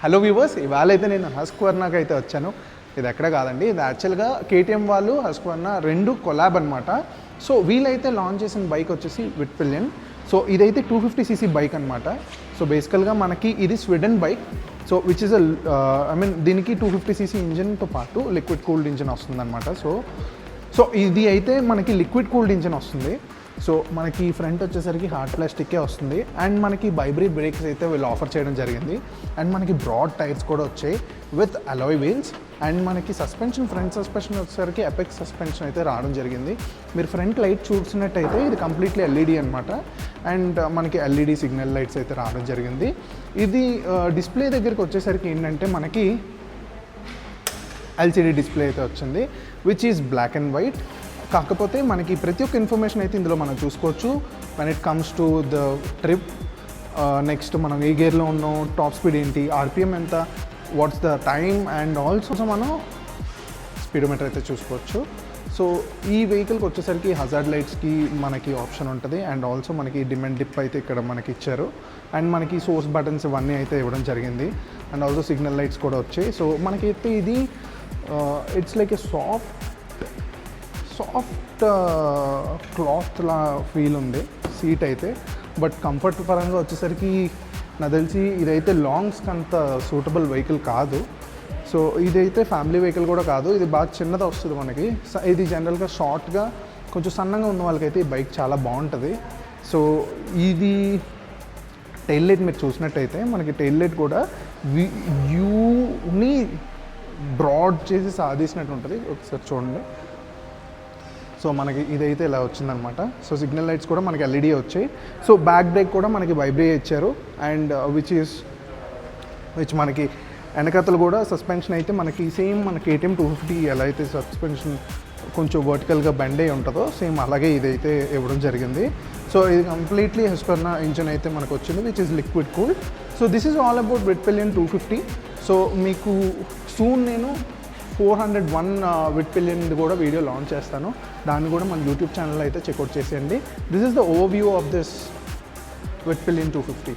Hello viewers, ఇవాళ అయితే నేను హస్క్వర్నాకి అయితే వచ్చాను. ఇది ఎక్కడ కాదండి, ఇది యాక్చువల్గా కేటీఎం వాళ్ళు హస్క్వర్నా రెండు కొలాబ్ అనమాట. సో వీళ్ళైతే లాంచ్ చేసిన బైక్ వచ్చేసి విట్పిలియన్. సో ఇదైతే 250cc బైక్ అనమాట. సో బేసికల్గా మనకి ఇది Sweden bike. So which is దీనికి 250cc ఇంజిన్తో పాటు లిక్విడ్ కూల్డ్ ఇంజిన్ వస్తుందన్నమాట. సో ఇది అయితే మనకి లిక్విడ్ కూల్డ్ ఇంజిన్ వస్తుంది. సో మనకి ఫ్రంట్ వచ్చేసరికి హార్డ్ ప్లాస్టిక్కే వస్తుంది. అండ్ మనకి వైబ్రేట్ బ్రేక్స్ అయితే వీళ్ళు ఆఫర్ చేయడం జరిగింది. అండ్ మనకి బ్రాడ్ టైర్స్ కూడా వచ్చాయి విత్ అలాయ్ వీల్స్. అండ్ మనకి సస్పెన్షన్, ఫ్రంట్ సస్పెన్షన్ వచ్చేసరికి ఎపెక్స్ సస్పెన్షన్ అయితే రావడం జరిగింది. మీరు ఫ్రంట్ లైట్ చూసినట్టయితే ఇది కంప్లీట్లీ ఎల్ఈడి అనమాట. అండ్ మనకి ఎల్ఈడి సిగ్నల్ లైట్స్ అయితే రావడం జరిగింది. ఇది డిస్ప్లే దగ్గరికి వచ్చేసరికి ఏంటంటే మనకి ఎల్సిడి డిస్ప్లే అయితే వచ్చింది, which is black and white. కాకపోతే మనకి ప్రతి ఒక్క ఇన్ఫర్మేషన్ అయితే ఇందులో మనం చూసుకోవచ్చు. When it comes to the trip, next మనం ఏ గేర్లో ఉన్నాం, టాప్ స్పీడ్ ఏంటి, ఆర్పిఎం ఎంత, what's the time, and also మనం స్పీడోమీటర్ అయితే చూసుకోవచ్చు. సో ఈ వెహికల్కి వచ్చేసరికి హజార్డ్ లైట్స్కి మనకి ఆప్షన్ ఉంటుంది. అండ్ ఆల్సో మనకి డిమ్ అండ్ డిప్ అయితే ఇక్కడ మనకి ఇచ్చారు. అండ్ మనకి సోర్స్ బటన్స్ ఇవన్నీ అయితే ఇవ్వడం జరిగింది. అండ్ ఆల్సో సిగ్నల్ లైట్స్ కూడా వచ్చాయి. సో మనకైతే ఇది it's like a soft cloth law feel ఉంది సీట్ అయితే. బట్ కంఫర్ట్ పరంగా వచ్చేసరికి నాకు తెలిసి ఇదైతే లాంగ్స్కి అంత సూటబుల్ వెహికల్ కాదు. సో ఇదైతే ఫ్యామిలీ వెహికల్ కూడా కాదు. ఇది బాగా చిన్నది వస్తుంది మనకి. ఇది జనరల్గా షార్ట్గా కొంచెం సన్నగా ఉన్న వాళ్ళకైతే ఈ బైక్ చాలా బాగుంటుంది. సో ఇది టైల్ లైట్ మీరు చూసినట్టయితే మనకి టైల్ లైట్ కూడా యూని బ్రాడ్ చేసి సాధించినట్టు ఉంటుంది. ఒకసారి చూడండి. సో మనకి ఇదైతే ఇలా వచ్చిందనమాట. సో సిగ్నల్ లైట్స్ కూడా మనకి ఎల్ఈడి వచ్చాయి. సో బ్యాక్ బ్రేక్ కూడా మనకి వైబ్రేట్ ఇచ్చారు. అండ్ విచ్ మనకి వెనకతలు కూడా సస్పెన్షన్ అయితే మనకి సేమ్ మన కేటీఎం 250 ఎలా అయితే సస్పెన్షన్ కొంచెం వర్టికల్గా బెండ్ అయి ఉంటుందో సేమ్ అలాగే ఇదైతే ఇవ్వడం జరిగింది. సో ఇది కంప్లీట్లీ హస్క్వర్నా ఇంజిన్ అయితే మనకు వచ్చింది, which is liquid cooled. So this is all about Vitpilen 250. So మీకు సూన్ నేను 401 విట్పిలియన్ కూడా వీడియో లాంచ్ చేస్తాను. దాన్ని కూడా మన యూట్యూబ్ ఛానల్లో అయితే చెక్అవుట్ చేసేయండి. This is the overview of this Vitpilen 250.